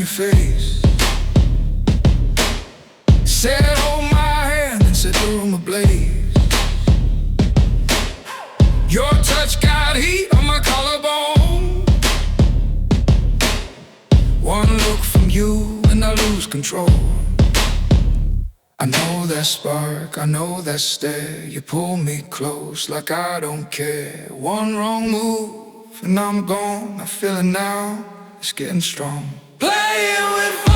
your face. Said hold my hand and set the room ablaze. Your touch got heat on my collarbone. One look from you and I lose control. I know that spark, I know that stare. You pull me close like I don't care. One wrong move and I'm gone. I feel it now, it's getting strong. Playing with